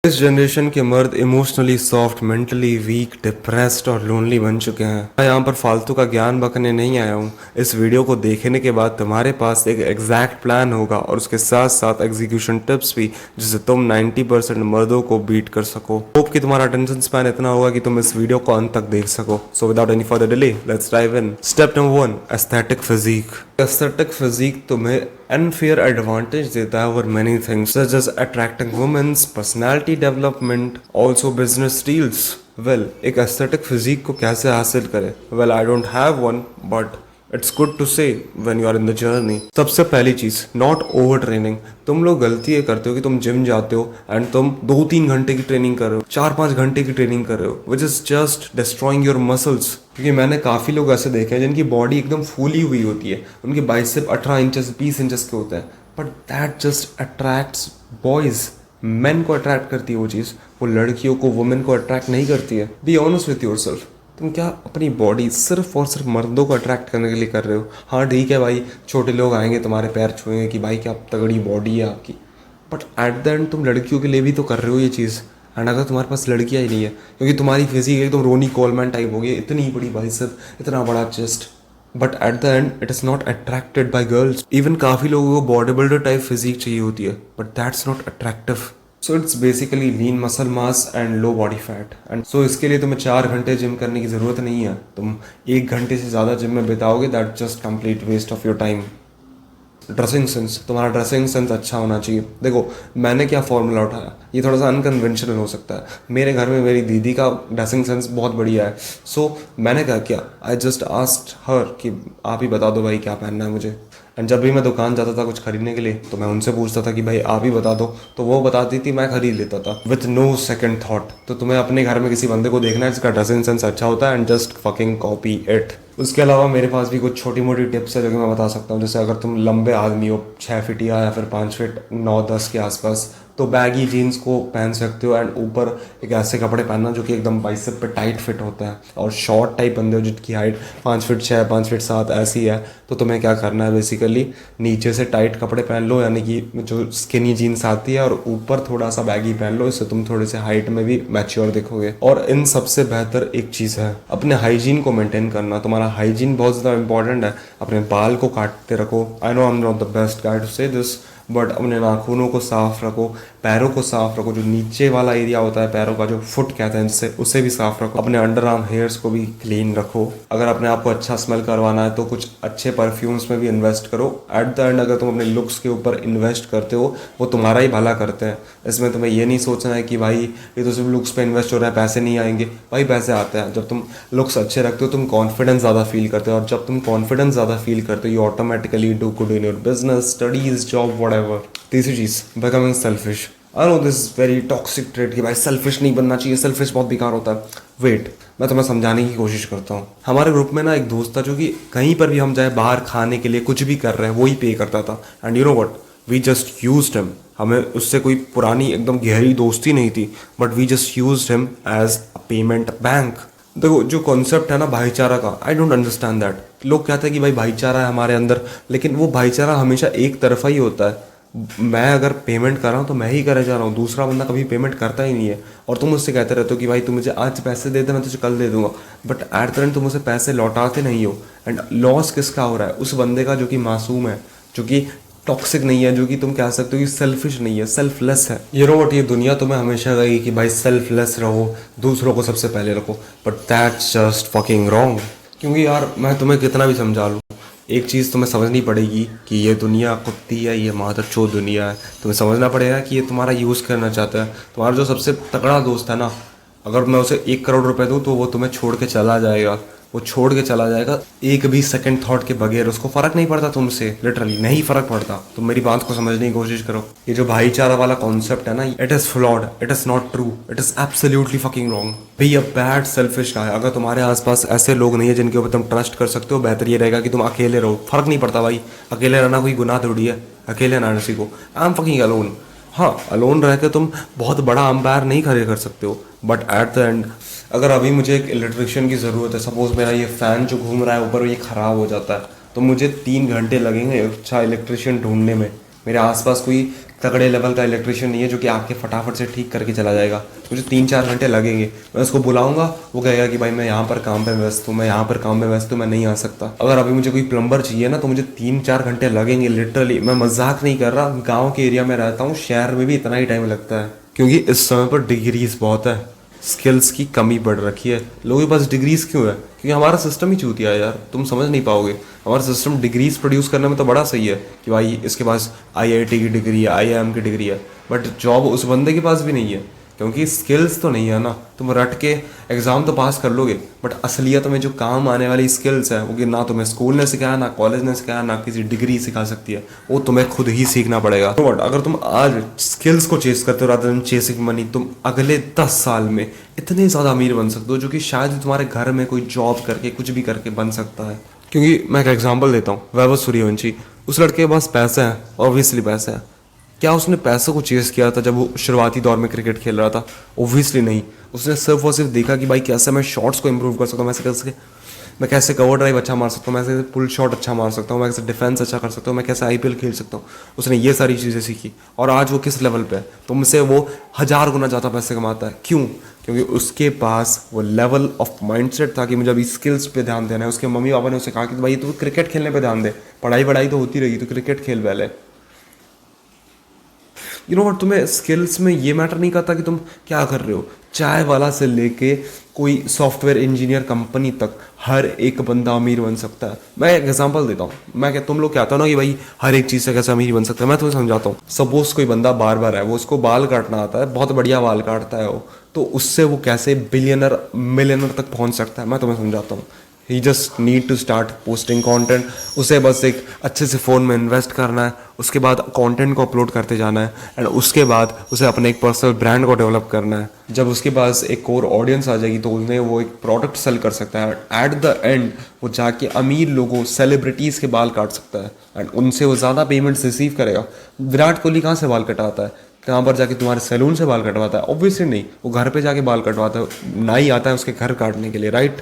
इस जनरेशन के मर्द emotionally soft, mentally weak, depressed और लोनली बन चुके हैं। मैं यहाँ पर फालतू का ज्ञान बकने नहीं आया हूँ। इस वीडियो को देखने के बाद तुम्हारे पास एक एग्जैक्ट प्लान होगा और उसके साथ साथ एग्जीक्यूशन टिप्स भी, जिससे तुम 90% मर्दों को बीट कर सको। होप कि तुम्हारा अटेंशन स्पैन इतना होगा कि तुम इस वीडियो को अंत तक देख सको। So without any further delay, let's dive in. Step number 1, aesthetic physique. Aesthetic physique तुम्हें unfair advantage देता है over many things such as attracting women's personality development, also business deals. Well, एक aesthetic physique को कैसे हासिल करें? Well, I don't have one, but it's good to say when you are in the journey. सबसे पहली चीज़, not over training. तुम लोग गलती ये करते हो कि तुम जिम जाते हो एंड तुम 2-3 घंटे की ट्रेनिंग कर रहे हो, 4-5 घंटे की ट्रेनिंग कर रहे हो, which is just destroying your muscles. क्योंकि मैंने काफ़ी लोग ऐसे देखे हैं जिनकी बॉडी एकदम फूली हुई होती है, उनके बाइसेप 18 इंचेस 20 इंचेस के होते हैं, but that just attracts boys. Main को अट्रैक्ट करती है वो चीज़, वो लड़कियों को, वुमेन को अट्रैक्ट नहीं करती है। Be honest with your self. तुम क्या अपनी बॉडी सिर्फ और सिर्फ मर्दों को अट्रैक्ट करने के लिए कर रहे हो? हाँ ठीक है भाई, छोटे लोग आएंगे तुम्हारे पैर छुएंगे कि भाई क्या तगड़ी बॉडी है आपकी, बट एट द एंड तुम लड़कियों के लिए भी तो कर रहे हो ये चीज़। एंड अगर तुम्हारे पास लड़कियाँ ही नहीं है, क्योंकि तुम्हारी फिजिक एकदम रोनी कोलमैन टाइप होगी, इतनी बड़ी बाइसेप, इतना बड़ा chest, but at the end it is not attracted by girls. Even काफ़ी लोगों को बॉडी बिल्डर टाइप फिजिक चाहिए होती है, but that's not attractive. So it's basically lean muscle mass and low body fat. And so इसके लिए तुम्हें 4 घंटे जिम करने की ज़रूरत नहीं है। तुम 1 घंटे से ज़्यादा जिम में बिताओगे, that just complete waste of your time. Dressing sense, तुम्हारा ड्रेसिंग सेंस अच्छा होना चाहिए। देखो मैंने क्या फॉर्मूला उठाया, ये थोड़ा सा अनकन्वेंशनल हो सकता है। मेरे घर में मेरी दीदी का ड्रेसिंग सेंस बहुत बढ़िया है। सो मैंने क्या किया, आई जस्ट आस्क्ड हर कि आप ही बता दो भाई क्या पहनना है मुझे। एंड जब भी मैं दुकान जाता था कुछ खरीदने के लिए, तो मैं उनसे पूछता था कि भाई आप ही बता दो, तो वो बताती थी, मैं खरीद लेता था विथ नो सेकंड थॉट। तो तुम्हें अपने घर में किसी बंदे को देखना है जिसका ड्रेसिंग सेंस अच्छा होता है, and just fucking copy it. उसके अलावा मेरे पास भी कुछ छोटी मोटी टिप्स है जो कि मैं बता सकता हूँ। जैसे अगर तुम लंबे आदमी हो, 6 फीट या फिर 5 फीट 9-10 के आसपास, तो बैगी जीन्स को पहन सकते हो एंड ऊपर एक ऐसे कपड़े पहनना जो कि एकदम बाइसेप पे टाइट फिट होता है। और शॉर्ट टाइप बंदे हो जिनकी हाइट 5 फीट 6, 5 फीट 7 ऐसी है, तो तुम्हें क्या करना है, बेसिकली नीचे से टाइट कपड़े पहन लो, यानी कि जो स्किनी जीन्स आती है, और ऊपर थोड़ा सा बैगी पहन लो। इससे तुम थोड़े से हाइट में भी मैच्योर दिखोगे। और इन सबसे बेहतर एक चीज़ है, अपने हाइजीन को मेंटेन करना। तुम्हारा हाइजीन बहुत ज़्यादा इंपॉर्टेंट है। अपने बाल को काटते रखो। I know I am not the best guy to say this, but अपने नाखूनों को साफ रखो, पैरों को साफ रखो, जो नीचे वाला एरिया होता है पैरों का, जो फुट कहते हैं जिससे, उसे भी साफ रखो। अपने अंडर आर्म हेयर्स को भी क्लीन रखो। अगर अपने आप को अच्छा स्मेल करवाना है तो कुछ अच्छे परफ्यूम्स में भी इन्वेस्ट करो। एट द एंड अगर तुम अपने लुक्स के ऊपर इन्वेस्ट करते हो, वो तुम्हारा ही भला करते हैं। इसमें तुम्हें ये नहीं सोचना है कि भाई ये तो सिर्फ लुक्स पे इन्वेस्ट हो रहा है, पैसे नहीं आएंगे। भाई पैसे आते हैं। जब तुम लुक्स अच्छे रखते हो, तुम कॉन्फिडेंस ज़्यादा फील करते हो, और जब तुम कॉन्फिडेंस ज़्यादा फील करते हो, you automatically do good in your business, studies, job, whatever. तीसरी चीज़, becoming selfish. I know this very toxic trait कि भाई सेल्फिश नहीं बनना चाहिए, सेल्फिश बहुत बेकार होता है। वेट, मैं तुम्हें समझाने की कोशिश करता हूँ। हमारे ग्रुप में ना एक दोस्त था जो कि कहीं पर भी हम जाए, बाहर खाने के लिए कुछ भी कर रहे हैं, वो ही पे करता था। And you know what, we just used him. हमें उससे कोई पुरानी एकदम गहरी दोस्ती नहीं थी, but we just used him as a payment bank. देखो जो कॉन्सेप्ट है ना भाईचारा का, आई डोंट अंडरस्टैंड दैट। लोग कहते हैं कि भाई भाईचारा है हमारे अंदर, लेकिन वो भाईचारा हमेशा एक तरफा ही होता है। मैं अगर पेमेंट कर रहा हूँ तो मैं ही करे जा रहा हूँ, दूसरा बंदा कभी पेमेंट करता ही नहीं है। और तुम मुझसे कहते रहते हो कि भाई तू मुझे आज पैसे दे दे, मैं तुझे कल दे दूंगा, बट एट द एंड तुम मुझे पैसे लौटाते नहीं हो। एंड लॉस किसका हो रहा है? उस बंदे का जो कि मासूम है, जो कि टॉक्सिक नहीं है, जो कि तुम कह सकते हो कि सेल्फिश नहीं है, सेल्फलेस है। ये नो व्हाट, ये दुनिया तुम्हें हमेशा कहेगी कि भाई सेल्फलेस रहो, दूसरों को सबसे पहले रखो, but that's just fucking wrong. क्योंकि यार मैं तुम्हें कितना भी समझा लूँ, एक चीज़ तुम्हें समझनी पड़ेगी कि ये दुनिया कुत्ती है, ये मादरचोद दुनिया है। तुम्हें समझना पड़ेगा कि ये तुम्हारा यूज़ करना चाहता है। तुम्हारा जो सबसे तगड़ा दोस्त है ना, अगर मैं उसे 1 करोड़ रुपए दूँ तो वो तुम्हें छोड़ के चला जाएगा। वो छोड़ के चला जाएगा एक भी सेकंड थॉट के बगैर। उसको फर्क नहीं पड़ता तुमसे, लिटरली नहीं फर्क पड़ता। तुम मेरी बात को समझने की कोशिश करो। ये जो भाईचारा वाला कॉन्सेप्ट है ना, it is flawed, it is not true, it is absolutely fucking wrong. Be a bad selfish guy. अगर तुम्हारे आसपास ऐसे लोग नहीं है जिनके ऊपर तुम ट्रस्ट कर सकते हो, बेहतर ये रहेगा कि तुम अकेले रहो। फर्क नहीं पड़ता भाई, अकेले रहना कोई गुनाह थोड़ी है। अकेले रहना किसी को, आई एम फकिंग अलोन। हाँ, अलोन रह के तुम बहुत बड़ा अंपायर नहीं खड़े कर सकते हो, बट एट द एंड अगर अभी मुझे एक इलेक्ट्रिशियन की ज़रूरत है, सपोज मेरा ये फ़ैन जो घूम रहा है ऊपर ये ख़राब हो जाता है, तो मुझे 3 घंटे लगेंगे अच्छा इलेक्ट्रिशियन ढूंढने में। मेरे आसपास कोई तगड़े लेवल का इलेक्ट्रिशियन नहीं है जो कि आपके फटाफट से ठीक करके चला जाएगा। मुझे 3-4 घंटे लगेंगे। मैं उसको बुलाऊंगा, वो कहेगा कि भाई मैं यहाँ पर काम पे व्यस्त हूँ, मैं यहाँ पर काम पे व्यस्त हूँ, मैं नहीं आ सकता। अगर अभी मुझे कोई प्लम्बर चाहिए ना तो मुझे 3-4 घंटे लगेंगे लिटरली। मैं मजाक नहीं कर रहा। गाँव के एरिया में रहता हूँ, शहर में भी इतना ही टाइम लगता है, क्योंकि इस समय पर डिग्रीज बहुत है, स्किल्स की कमी बढ़ रखी है। लोगों के पास डिग्रीज क्यों है? क्योंकि हमारा सिस्टम ही चूतिया है यार, तुम समझ नहीं पाओगे। हमारा सिस्टम डिग्रीज प्रोड्यूस करने में तो बड़ा सही है कि भाई इसके पास आईआईटी की डिग्री है, आईआईएम की डिग्री है, बट जॉब उस बंदे के पास भी नहीं है, क्योंकि स्किल्स तो नहीं है ना। तुम रट के एग्जाम तो पास कर लोगे, बट असलियत में जो काम आने वाली स्किल्स है वो कि ना तुम्हें स्कूल ने सिखाया, ना कॉलेज ने सिखाया, ना किसी डिग्री सिखा सकती है, वो तुम्हें खुद ही सीखना पड़ेगा। बट अगर तुम आज स्किल्स को चेस करते हो रादर देन चेसिंग मनी, तुम अगले 10 साल में इतने ज़्यादा अमीर बन सकते हो जो कि शायद तुम्हारे घर में कोई जॉब करके कुछ भी करके बन सकता है। क्योंकि मैं एक एग्जाम्पल देता हूँ, वैभव सूर्यवंशी, उस लड़के के पास पैसे हैं, ऑब्वियसली पैसे हैं। क्या उसने पैसों को चेस किया था जब वो शुरुआती दौर में क्रिकेट खेल रहा था? ओब्वियसली नहीं। उसने सिर्फ और सिर्फ देखा कि भाई कैसे मैं शॉट्स को इंप्रूव कर सकता हूँ, मैं कैसे कवर ड्राइव अच्छा मार सकता हूँ, मैं कैसे पुल शॉट अच्छा मार सकता हूँ, मैं कैसे डिफेंस अच्छा कर सकता हूँ, मैं कैसे आईपीएल खेल सकता हूँ। उसने ये सारी चीज़ें सीखी और आज वो किस लेवल पे है? तुमसे वो 1000 गुना ज़्यादा पैसे कमाता है। क्यों? क्योंकि उसके पास वो लेवल ऑफ माइंडसेट था कि मुझे अभी स्किल्स पे ध्यान देना है। उसके मम्मी पापा ने उसे कहा कि भाई तू क्रिकेट खेलने पे ध्यान दे, पढ़ाई वढ़ाई तो होती रहेगी, तो क्रिकेट खेल पहले। यू नो वट, तुम्हें स्किल्स में ये मैटर नहीं करता कि तुम क्या कर रहे हो। चाय वाला से लेके कोई सॉफ्टवेयर इंजीनियर कंपनी तक हर एक बंदा अमीर बन सकता है। मैं एक एग्जांपल देता हूँ। मैं क्या, तुम लोग कहते हो ना कि भाई हर एक चीज़ से कैसे अमीर बन सकता है, मैं तुम्हें समझाता हूँ। सपोज कोई बंदा बार बार है, वो उसको बाल काटना आता है, बहुत बढ़िया बाल काटता है वो, तो उससे वो कैसे बिलियनर मिलियनर तक पहुँच सकता है, मैं तुम्हें समझाता हूँ। He just need to start posting content. उसे बस एक अच्छे से फ़ोन में इन्वेस्ट करना है, उसके बाद कंटेंट को अपलोड करते जाना है, एंड उसके बाद उसे अपने एक पर्सनल ब्रांड को डेवलप करना है। जब उसके पास एक कोर ऑडियंस आ जाएगी तो उन्हें वो एक प्रोडक्ट सेल कर सकता है। एट द एंड वो जाके अमीर लोगों, सेलिब्रिटीज़ के बाल काट सकता है एंड उनसे वो ज़्यादा पेमेंट्स रिसीव करेगा। विराट कोहली कहाँ से बाल कटाता है? कहाँ पर जाके तुम्हारे सैलून से बाल कटवाता है? ऑब्वियसली नहीं, वो घर पे जाके बाल कटवाता है। नाई आता है उसके घर काटने के लिए, राइट?